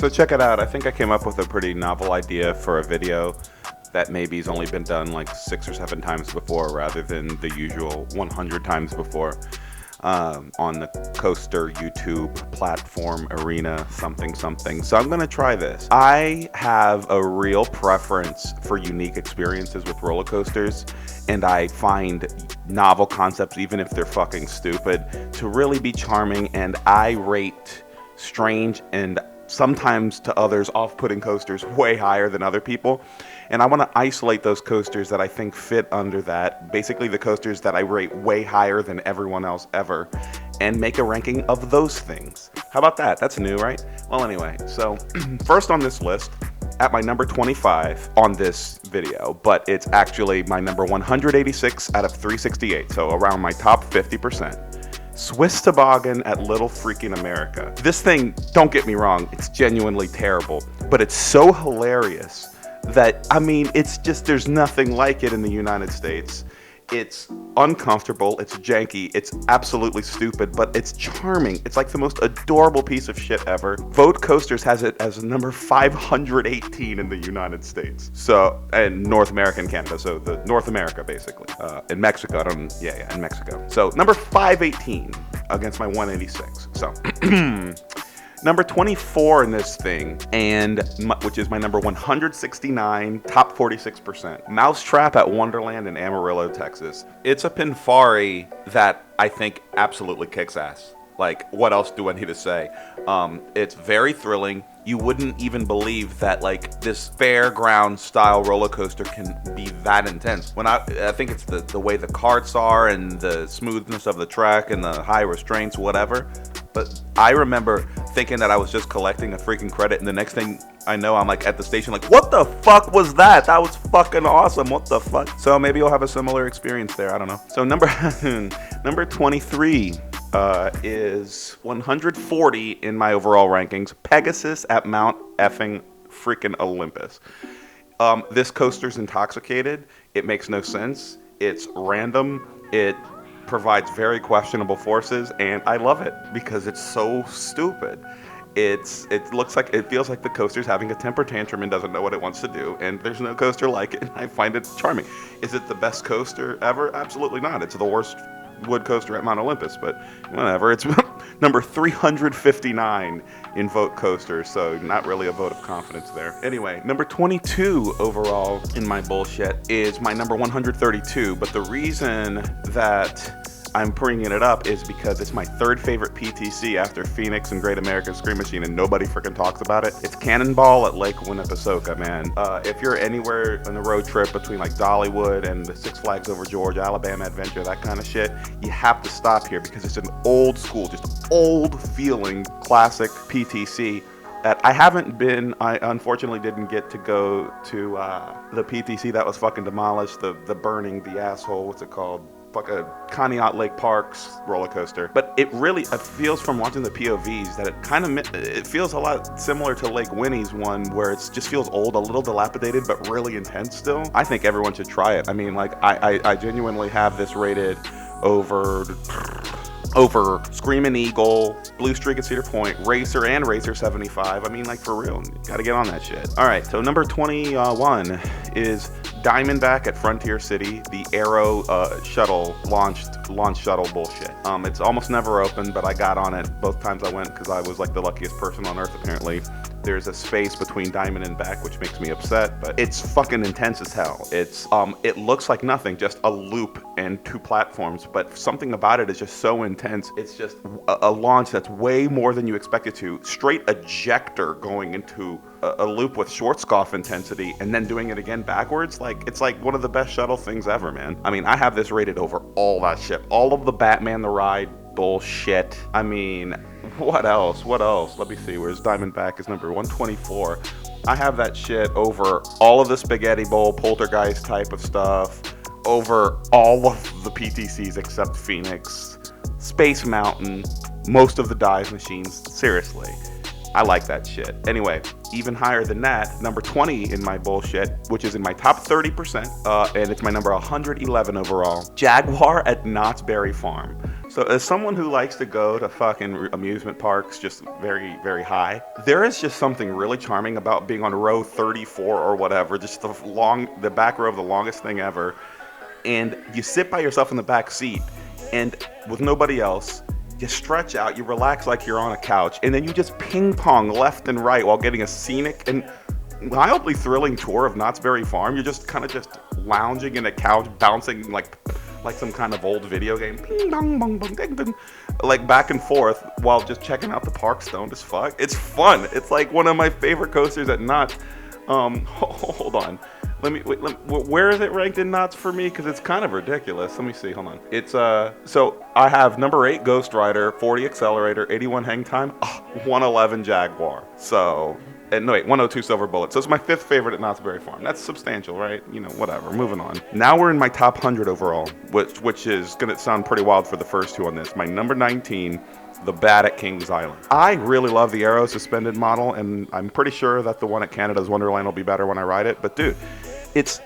So check it out. I think I came up with a pretty novel idea for a video that maybe has only been done like 6 or 7 times before rather than the usual 100 times before on the coaster YouTube platform arena something. So I'm gonna try this. I have a real preference for unique experiences with roller coasters, and I find novel concepts, even if they're fucking stupid, to really be charming, and I rate strange and sometimes to others off-putting coasters way higher than other people. And I want to isolate those coasters that I think fit under that, basically the coasters that I rate way higher than everyone else ever, and make a ranking of those things. How about that? That's new, right? Well, anyway, so first on this list, at my number 25 on this video, but it's actually my number 186 out of 368, so around my top 50%. Swiss Toboggan at Little Freaking America. This thing, don't get me wrong, it's genuinely terrible, but it's so hilarious that, I mean, it's just, there's nothing like it in the United States. It's uncomfortable, it's janky, it's absolutely stupid, but it's charming. It's like the most adorable piece of shit ever. Vote Coasters has it as number 518 in the United States. So, and North America and Canada, so the North America basically. In Mexico, in Mexico. So number 518 against my 186. So, number 24 in this thing, which is my number 169, top 46%. Mousetrap at Wonderland in Amarillo, Texas. It's a Pinfari that I think absolutely kicks ass. Like, what else do I need to say? It's very thrilling. You wouldn't even believe that, like, this fairground style roller coaster can be that intense. When I think it's the way the carts are and the smoothness of the track and the high restraints, whatever. But I remember thinking that I was just collecting a freaking credit, and the next thing I know, I'm like at the station like, what the fuck was that? That was fucking awesome. What the fuck? So maybe you'll have a similar experience there. I don't know. So number 23 is 140 in my overall rankings. Pegasus at Mount effing freaking Olympus. This coaster's intoxicated. It makes no sense. It's random. It provides very questionable forces, and I love it because it's so stupid. It feels like the coaster's having a temper tantrum and doesn't know what it wants to do, and there's no coaster like it, and I find it charming. Is it the best coaster ever? Absolutely not. It's the worst wood coaster at Mount Olympus, but whatever. It's number 359 in vote coasters, so not really a vote of confidence there. Anyway, number 22 overall in my bullshit is my number 132, but the reason that I'm bringing it up is because it's my third favorite PTC after Phoenix and Great American Scream Machine, and nobody freaking talks about it. It's Cannonball at Lake Winnepesaukah, man. If you're anywhere on the road trip between like Dollywood and the Six Flags Over Georgia, Alabama Adventure, that kind of shit, you have to stop here because it's an old school, just old feeling classic PTC that I haven't been. I unfortunately didn't get to go to the PTC that was fucking demolished, the burning, the asshole, what's it called? Like a Conneaut Lake Parks roller coaster, but it feels from watching the POVs that it feels a lot similar to Lake Winnie's one, where it just feels old, a little dilapidated, but really intense still. I think everyone should try it. I mean, like, I genuinely have this rated over Screamin' Eagle, Blue Streak at Cedar Point, Racer, and Racer 75. I mean, like, for real, you gotta get on that shit. All right, so number 21 is Diamondback at Frontier City, the Arrow shuttle launch shuttle bullshit. It's almost never open, but I got on it both times I went because I was like the luckiest person on earth apparently. There's a space between Diamond and Back, which makes me upset, but it's fucking intense as hell. It looks like nothing, just a loop and 2 platforms, but something about it is just so intense. It's just a launch that's way more than you expect it to. Straight ejector going into a loop with Schwarzkopf intensity and then doing it again backwards. Like, it's like one of the best shuttle things ever, man. I mean, I have this rated over all that shit. All of the Batman the Ride bullshit. I mean, what else? Let me see. Where's Diamondback is number 124. I have that shit over all of the Spaghetti Bowl, Poltergeist type of stuff, over all of the PTCs except Phoenix, Space Mountain, most of the dive machines. Seriously. I like that shit. Anyway, even higher than that, number 20 in my bullshit, which is in my top 30%, and it's my number 111 overall, Jaguar at Knott's Berry Farm. So as someone who likes to go to fucking amusement parks just very, very high, there is just something really charming about being on row 34 or whatever, just the back row of the longest thing ever. And you sit by yourself in the back seat and with nobody else, you stretch out, you relax like you're on a couch, and then you just ping pong left and right while getting a scenic and mildly thrilling tour of Knott's Berry Farm. You're just kind of just lounging in a couch, bouncing like some kind of old video game, ping dong bong bong ding ding, like back and forth while just checking out the park, stoned as fuck. It's fun. It's like one of my favorite coasters at Knott's. Hold on. Where is it ranked in knots for me? Because it's kind of ridiculous. Let me see. Hold on. It's so I have number 8 Ghost Rider, 40 Accelerator, 81 Hang Time, 111 Jaguar. So, and no wait, 102 Silver Bullet. So it's my 5th favorite at Knott's Berry Farm. That's substantial, right? You know, whatever. Moving on. Now we're in my top 100 overall, which is gonna sound pretty wild for the first two on this. My number 19. The Bat at Kings Island. I really love the Arrow suspended model, and I'm pretty sure that the one at Canada's Wonderland will be better when I ride it. But dude, it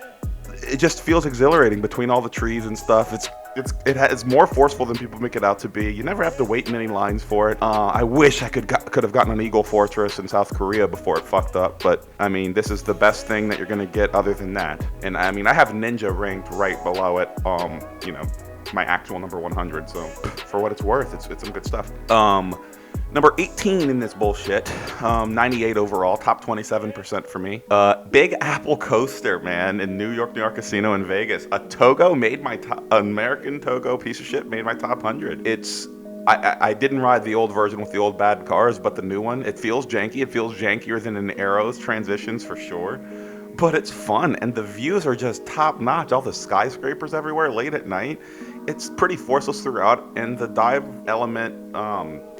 just feels exhilarating between all the trees and stuff. It's more forceful than people make it out to be. You never have to wait many lines for it. I wish I could have gotten an Eagle Fortress in South Korea before it fucked up. But I mean, this is the best thing that you're gonna get other than that. And I mean, I have Ninja ranked right below it. You know, my actual number 100, so for what it's worth, it's some good stuff. Number 18 in this bullshit, 98 overall, top 27% for me. Big Apple Coaster, man, in New York Casino in Vegas. A Togo made my American Togo piece of shit made my top 100. I didn't ride the old version with the old bad cars, but the new one, it feels janky. It feels jankier than an Arrow's transitions for sure. But it's fun, and the views are just top notch. All the skyscrapers everywhere late at night. It's pretty forceless throughout, and the dive element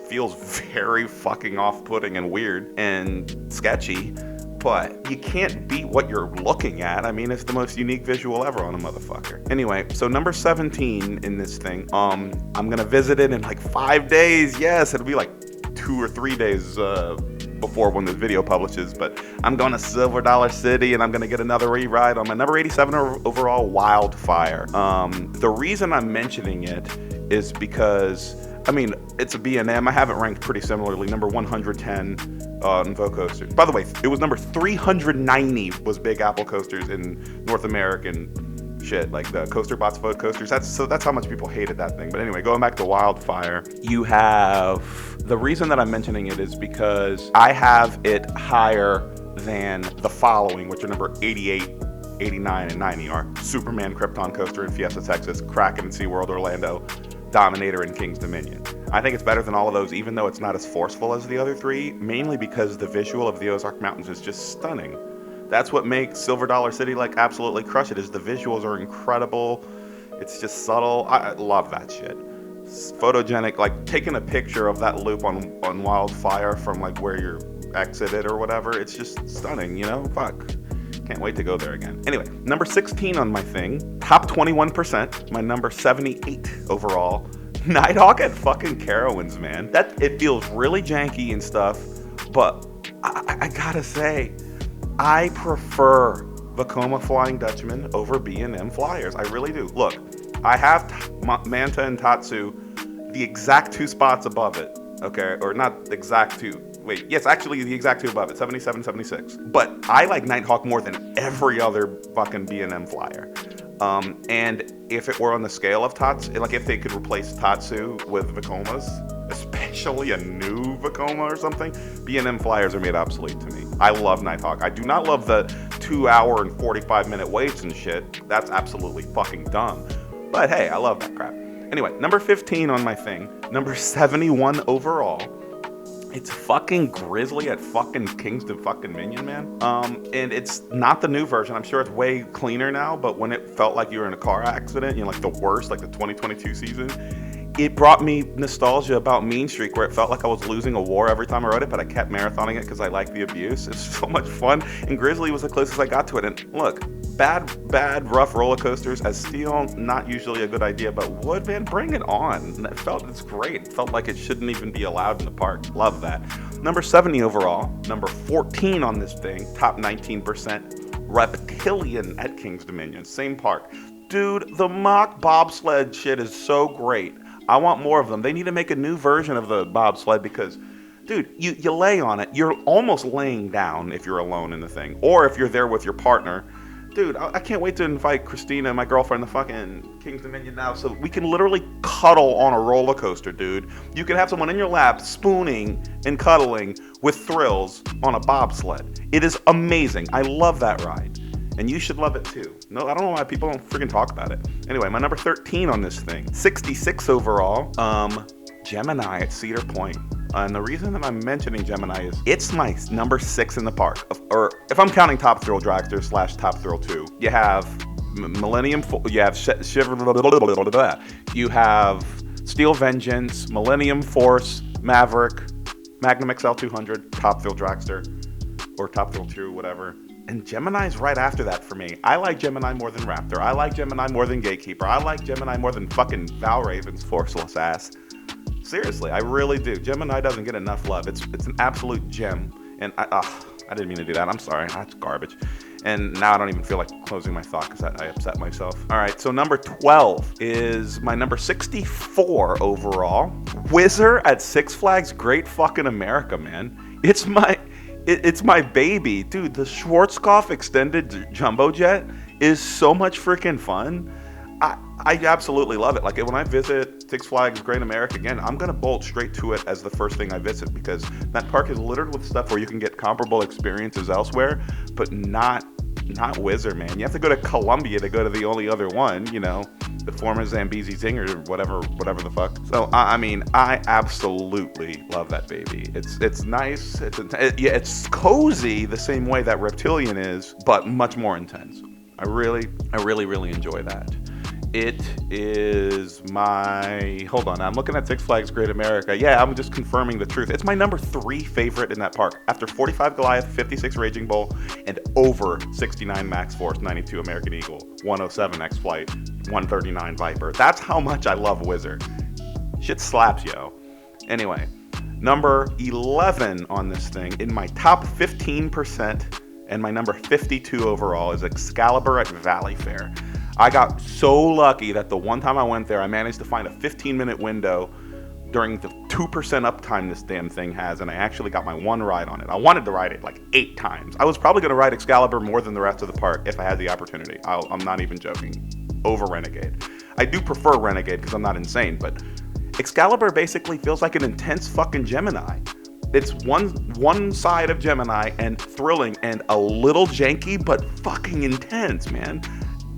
feels very fucking off-putting and weird and sketchy. But you can't beat what you're looking at. I mean, it's the most unique visual ever on a motherfucker. Anyway, so number 17 in this thing. I'm gonna visit it in like 5 days. Yes, it'll be like 2 or 3 days before when the video publishes, but I'm going to Silver Dollar City and I'm going to get another re-ride on my number 87 overall Wildfire. The reason I'm mentioning it is because, I mean, it's a B&M. I have it ranked pretty similarly, number 110 in Vekoma. By the way, it was number 390 was Big Apple coasters in North American shit, like the Coaster Bots Vote coasters. That's how much people hated that thing. But anyway, going back to Wildfire, you have, the reason that I'm mentioning it is because I have it higher than the following, which are number 88, 89, and 90 are Superman Krypton Coaster in Fiesta, Texas, Kraken in SeaWorld Orlando, Dominator in King's Dominion. I think it's better than all of those, even though it's not as forceful as the other three, mainly because the visual of the Ozark Mountains is just stunning. That's what makes Silver Dollar City like absolutely crush it, is the visuals are incredible. It's just subtle. I love that shit. It's photogenic, like taking a picture of that loop on Wildfire from like where you're exited or whatever. It's just stunning, you know? Fuck. Can't wait to go there again. Anyway, number 16 on my thing, top 21%, my number 78 overall, Nighthawk at fucking Carowinds, man. It feels really janky and stuff, but I gotta say, I prefer Vekoma Flying Dutchman over B&M Flyers. I really do. Look, I have Manta and Tatsu, the exact 2 spots above it, okay? Or not the exact 2. Wait, yes, actually the exact 2 above it, 77, 76. But I like Nighthawk more than every other fucking B&M Flyer. And if it were on the scale of Tatsu, like if they could replace Tatsu with Vekomas, especially a new Vekoma or something, B&M Flyers are made obsolete to me. I love Nighthawk. I do not love the 2 hour and 45-minute waits and shit. That's absolutely fucking dumb. But hey, I love that crap. Anyway, number 15 on my thing, number 71 overall, it's fucking Grizzly at fucking Kingston fucking Minion, man. And it's not the new version. I'm sure it's way cleaner now, but when it felt like you were in a car accident, you know, like the worst, like the 2022 season, it brought me nostalgia about Mean Streak, where it felt like I was losing a war every time I rode it, but I kept marathoning it because I liked the abuse. It's so much fun, and Grizzly was the closest I got to it. And look, bad, rough roller coasters as steel, not usually a good idea, but wood, man, bring it on. It's great. It felt like it shouldn't even be allowed in the park. Love that. Number 70 overall, number 14 on this thing, top 19%, Reptilian at King's Dominion, same park. Dude, the mock bobsled shit is so great. I want more of them. They need to make a new version of the bobsled because, dude, you lay on it. You're almost laying down if you're alone in the thing. Or if you're there with your partner. Dude, I can't wait to invite Christina, my girlfriend, to fucking King's Dominion now so we can literally cuddle on a roller coaster, dude. You can have someone in your lap spooning and cuddling with thrills on a bobsled. It is amazing. I love that ride. And you should love it too. No, I don't know why people don't freaking talk about it. Anyway, my number 13 on this thing, 66 overall, Gemini at Cedar Point. And the reason that I'm mentioning Gemini is it's my number 6 in the park. Or if I'm counting Top Thrill Dragster / Top Thrill 2, you have Millennium, you have you have Steel Vengeance, Millennium Force, Maverick, Magnum XL 200, Top Thrill Dragster, or Top Thrill 2, whatever. And Gemini's right after that for me. I like Gemini more than Raptor. I like Gemini more than Gatekeeper. I like Gemini more than fucking Valraven's forceless ass. Seriously, I really do. Gemini doesn't get enough love. It's an absolute gem. And I didn't mean to do that. I'm sorry. That's garbage. And now I don't even feel like closing my thought because I upset myself. All right, so number 12 is my number 64 overall. Whizzer at Six Flags Great Fucking America, man. It's my baby. Dude, the Schwarzkopf extended jumbo jet is so much freaking fun. I absolutely love it. Like when I visit Six Flags Great America again, I'm gonna bolt straight to it as the first thing I visit because that park is littered with stuff where you can get comparable experiences elsewhere, but not Whizzer, man. You have to go to Columbia to go to the only other one, you know, the former Zambezi Zinger, whatever the fuck. So I mean, I absolutely love that baby. It's nice. It's cozy the same way that Reptilian is, but much more intense. I really enjoy that. It is my, hold on, I'm looking at Six Flags Great America. Yeah, I'm just confirming the truth. It's my number 3 favorite in that park. After 45 Goliath, 56 Raging Bull, and over 69 Max Force, 92 American Eagle, 107 X-Flight, 139 Viper. That's how much I love Whizzer. Shit slaps, yo. Anyway, number 11 on this thing, in my top 15%, and my number 52 overall is Excalibur at Valley Fair. I got so lucky that the one time I went there, I managed to find a 15-minute window during the 2% uptime this damn thing has, and I actually got my one ride on it. I wanted to ride it like 8 times. I was probably going to ride Excalibur more than the rest of the park if I had the opportunity. I'm not even joking. Over Renegade. I do prefer Renegade because I'm not insane, but Excalibur basically feels like an intense fucking Gemini. It's one side of Gemini and thrilling and a little janky, but fucking intense, man.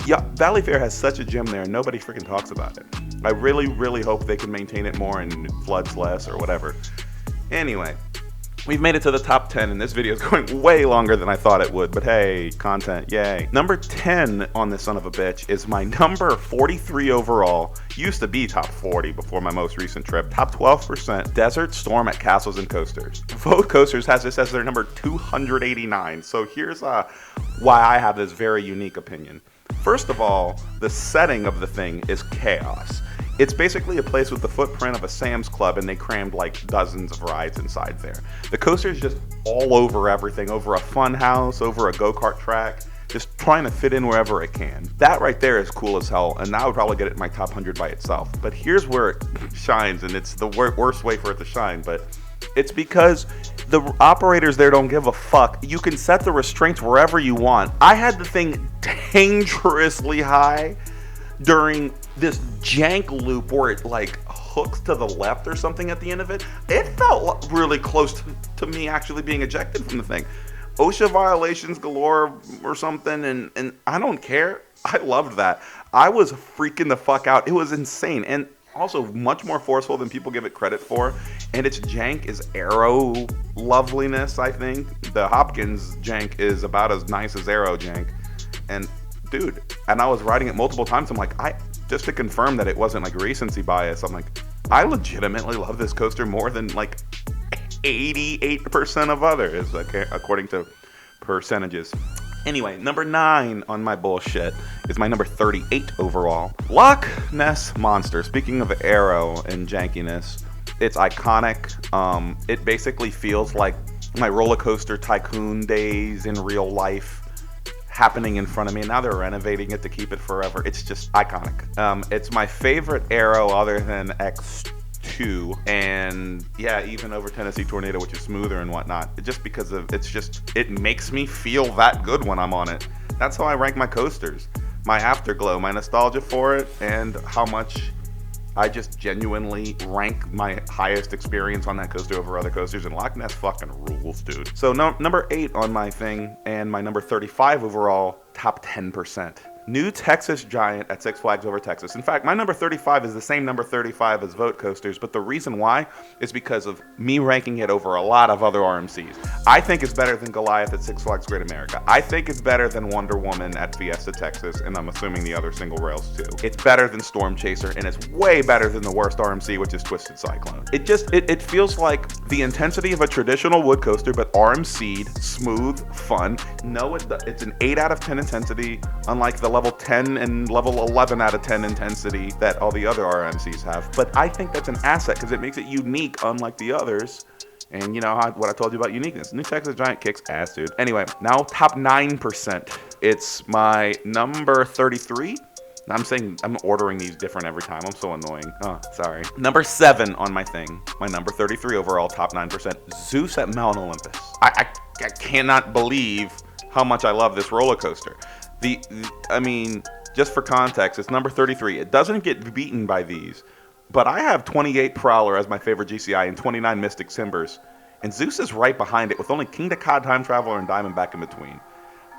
Yeah, Valley Fair has such a gem there and nobody freaking talks about it. I really hope they can maintain it more and it floods less or whatever. Anyway, we've made it to the top 10 and this video is going way longer than I thought it would, but hey, content, yay. Number 10 on this son of a bitch is my number 43 overall. Used to be top 40 before my most recent trip. Top 12%, Desert Storm at Castles and Coasters. Vote Coasters has this as their number 289. So here's why I have this very unique opinion. First of all, the setting of the thing is chaos. It's basically a place with the footprint of a Sam's Club and they crammed like dozens of rides inside there. The coaster's just all over everything, over a fun house, over a go-kart track, just trying to fit in wherever it can. That right there is cool as hell, and that would probably get it in my top 100 by itself. But here's where it shines, and it's the worst way for it to shine, but it's because the operators there don't give a fuck. You can set the restraints wherever you want. I had the thing dangerously high during this jank loop where it like hooks to the left or something at the end of it. It felt really close to me actually being ejected from the thing. OSHA violations galore or something, and I don't care. I loved that. I was freaking the fuck out. It was insane. And also much more forceful than people give it credit for, and its jank is Arrow loveliness. I think the Hopkins jank is about as nice as Arrow jank, and dude, and I was riding it multiple times. I'm like, just to confirm that it wasn't like recency bias, I'm like, I legitimately love this coaster more than like 88% of others, okay, according to percentages. Anyway, number 9 on my bullshit is my number 38 overall. Loch Ness Monster. Speaking of Arrow and jankiness, it's iconic. It basically feels like my roller coaster tycoon days in real life happening in front of me. And now they're renovating it to keep it forever. It's just iconic. It's my favorite Arrow other than X2, and yeah, even over Tennessee Tornado, which is smoother and whatnot, just because of it makes me feel that good when I'm on it. That's how I rank my coasters. My afterglow, my nostalgia for it, and how much I just genuinely rank my highest experience on that coaster over other coasters, and Loch Ness fucking rules, dude. So number 8 on my thing, and my number 35 overall, top 10%. New Texas Giant at Six Flags Over Texas. In fact, my number 35 is the same number 35 as Vote Coasters, but the reason why is because of me ranking it over a lot of other RMCs. I think it's better than Goliath at Six Flags Great America. I think it's better than Wonder Woman at Fiesta Texas, and I'm assuming the other single rails too. It's better than Storm Chaser, and it's way better than the worst RMC, which is Twisted Cyclone. It feels like the intensity of a traditional wood coaster, but RMC'd, smooth, fun. No, it's an 8 out of 10 intensity, unlike the level 10 and level 11 out of 10 intensity that all the other RMCs have. But I think that's an asset because it makes it unique, unlike the others. And you know what I told you about uniqueness. New Texas Giant kicks ass, dude. Anyway, now top 9%. It's my number 33. I'm ordering these different every time. I'm so annoying. Oh, sorry. Number 7 on my thing. My number 33 overall, top 9%. Zeus at Mount Olympus. I cannot believe how much I love this roller coaster. I mean, just for context, it's number 33. It doesn't get beaten by these, but I have 28 Prowler as my favorite GCI and 29 Mystic Timbers, and Zeus is right behind it with only King to Cod Time Traveler and Diamondback in between.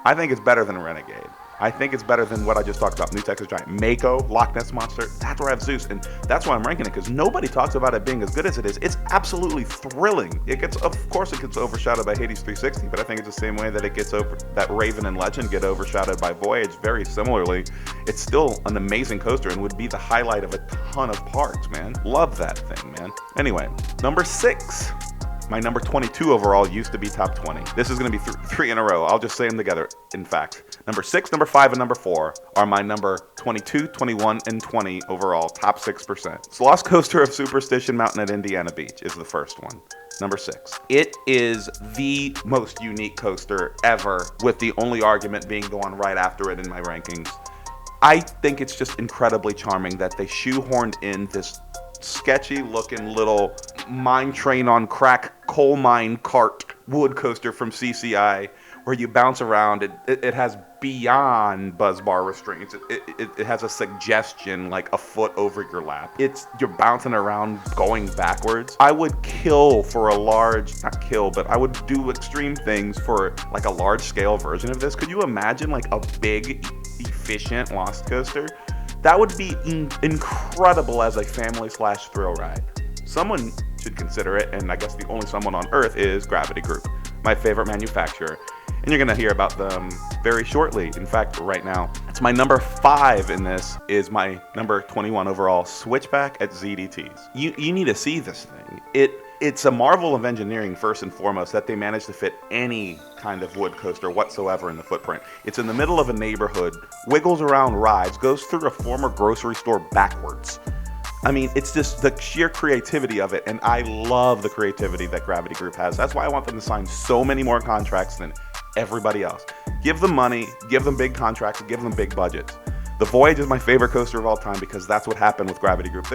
I think it's better than Renegade. I think it's better than what I just talked about, New Texas Giant. Mako, Loch Ness Monster, that's where I have Zeus, and that's why I'm ranking it, because nobody talks about it being as good as it is. It's absolutely thrilling. Of course it gets overshadowed by Hades 360, but I think it's the same way that that Raven and Legend get overshadowed by Voyage very similarly. It's still an amazing coaster and would be the highlight of a ton of parks, man. Love that thing, man. Anyway, number 6. My number 22 overall used to be top 20. This is going to be 3 in a row. I'll just say them together, in fact. Number 6, number 5, and number 4 are my number 22, 21, and 20 overall, top 6%. Sloss Coaster of Superstition Mountain at Indiana Beach is the first one. Number 6. It is the most unique coaster ever, with the only argument being the one right after it in my rankings. I think it's just incredibly charming that they shoehorned in this sketchy looking little mine train on crack coal mine cart wood coaster from CCI where you bounce around. It has beyond buzz bar restraints. It has a suggestion like a foot over your lap. You're bouncing around going backwards. I would kill for I would do extreme things for like a large scale version of this. Could you imagine like a big efficient Lost Coaster? That would be incredible as a family/thrill ride. Someone should consider it, and I guess the only someone on earth is Gravity Group, my favorite manufacturer. And you're gonna hear about them very shortly. In fact, right now. It's my number 5 in this is my number 21 overall Switchback at ZDTs. You need to see this thing. It's a marvel of engineering, first and foremost, that they managed to fit any kind of wood coaster whatsoever in the footprint. It's in the middle of a neighborhood, wiggles around rides, goes through a former grocery store backwards. I mean, it's just the sheer creativity of it, and I love the creativity that Gravity Group has. That's why I want them to sign so many more contracts than everybody else. Give them money, give them big contracts, give them big budgets. The Voyage is my favorite coaster of all time because that's what happened with Gravity Group.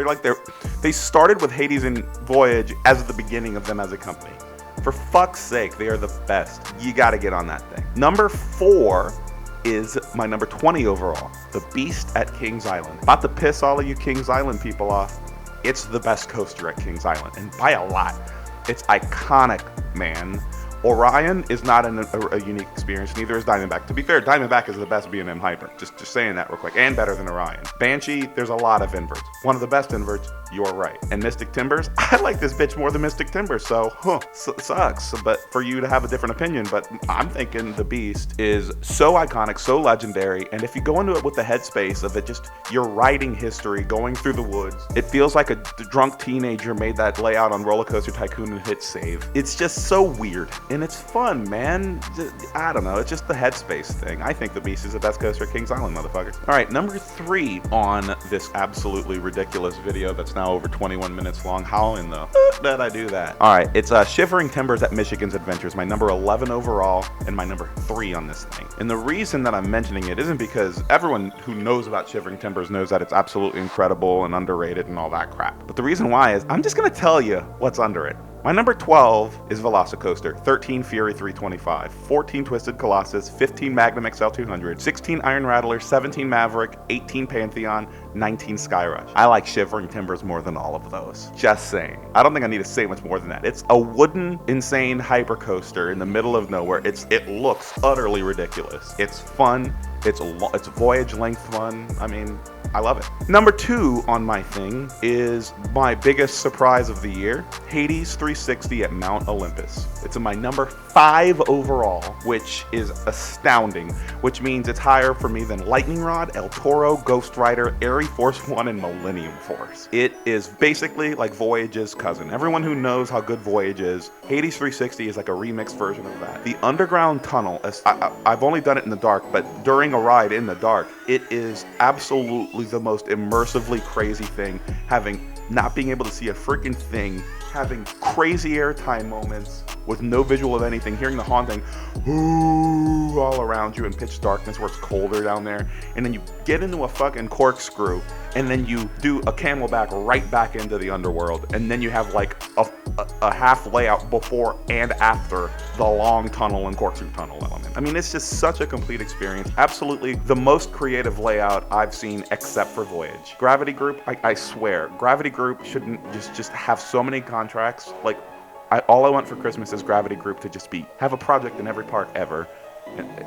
They started with Hades and Voyage as the beginning of them as a company. For fuck's sake, they are the best. You gotta get on that thing. Number 4 is my number 20 overall, the Beast at Kings Island. About to piss all of you Kings Island people off. It's the best coaster at Kings Island, and by a lot. It's iconic, man. Orion is not a unique experience, neither is Diamondback. To be fair, Diamondback is the best B&M hybrid. Just saying that real quick, and better than Orion. Banshee, there's a lot of inverts. One of the best inverts, you're right. And Mystic Timbers, I like this bitch more than Mystic Timbers, so sucks. But for you to have a different opinion, but I'm thinking the Beast is so iconic, so legendary, and if you go into it with the headspace of it, just you're writing history, going through the woods. It feels like a drunk teenager made that layout on Roller Coaster Tycoon and hit save. It's just so weird. and it's fun, man. I don't know, it's just the headspace thing. I think the Beast is the best coaster at Kings Island, motherfuckers. All right, number 3 on this absolutely ridiculous video that's now over 21 minutes long. How in the did I do that? All right, it's Shivering Timbers at Michigan's Adventures, my number 11 overall and my number 3 on this thing. And the reason that I'm mentioning it isn't because everyone who knows about Shivering Timbers knows that it's absolutely incredible and underrated and all that crap. But the reason why is I'm just gonna tell you what's under it. My number 12 is Velocicoaster, 13 Fury 325, 14 Twisted Colossus, 15 Magnum XL 200, 16 Iron Rattler, 17 Maverick, 18 Pantheon, 19 Skyrush. I like Shivering Timbers more than all of those. Just saying. I don't think I need to say much more than that. It's a wooden, insane hypercoaster in the middle of nowhere. It looks utterly ridiculous. It's fun. It's voyage length fun. I mean, I love it. Number 2 on my thing is my biggest surprise of the year, Hades 360 at Mount Olympus. It's in my number 5 overall, which is astounding, which means it's higher for me than Lightning Rod, El Toro, Ghost Rider, Airy Force 1, and Millennium Force. It is basically like Voyage's cousin. Everyone who knows how good Voyage is, Hades 360 is like a remixed version of that. The underground tunnel, I've only done it in the dark, but during a ride in the dark, it is absolutely the most immersively crazy thing, not being able to see a freaking thing, having crazy airtime moments with no visual of anything, hearing the haunting ooh all around you in pitch darkness where it's colder down there, and then you get into a fucking corkscrew, and then you do a camelback right back into the underworld, and then you have like a half layout before and after the long tunnel and corkscrew tunnel element. I mean, it's just such a complete experience. Absolutely the most creative layout I've seen except for Voyage. Gravity Group, I swear, Gravity Group shouldn't just have so many contracts. Like, all I want for Christmas is Gravity Group to just have a project in every park ever.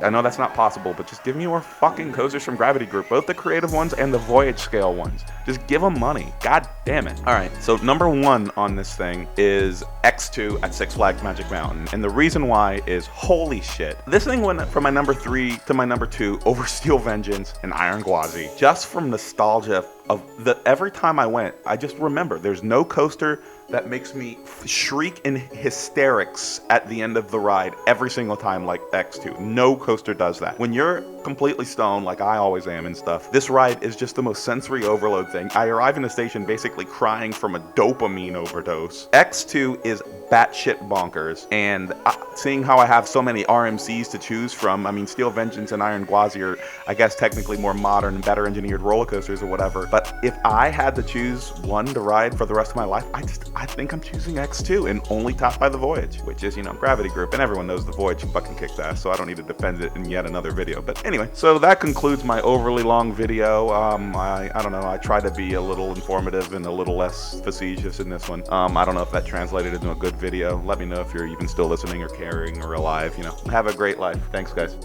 I know that's not possible, but just give me more fucking coasters from Gravity Group, both the creative ones and the Voyage scale ones. Just give them money. God damn it. All right, so number 1 on this thing is X2 at Six Flags Magic Mountain, and the reason why is holy shit. This thing went from my number 3 to my number 2 over Steel Vengeance and Iron Gwazi, just from nostalgia of every time I went. I just remember there's no coaster that makes me shriek in hysterics at the end of the ride every single time like X2. No coaster does that. When you're completely stoned, like I always am and stuff, this ride is just the most sensory overload thing. I arrive in the station basically crying from a dopamine overdose. X2 is batshit bonkers, and seeing how I have so many RMCs to choose from, I mean, Steel Vengeance and Iron Gwazi are, I guess, technically more modern and better engineered roller coasters or whatever, but if I had to choose one to ride for the rest of my life, I think I'm choosing X2, and only topped by the Voyage, which is, you know, Gravity Group, and everyone knows the Voyage fucking kicks ass, so I don't need to defend it in yet another video. But anyway, so that concludes my overly long video. I don't know, I try to be a little informative and a little less facetious in this one. I don't know if that translated into a good video. Let me know if you're even still listening or caring or alive. You know, have a great life. Thanks, guys.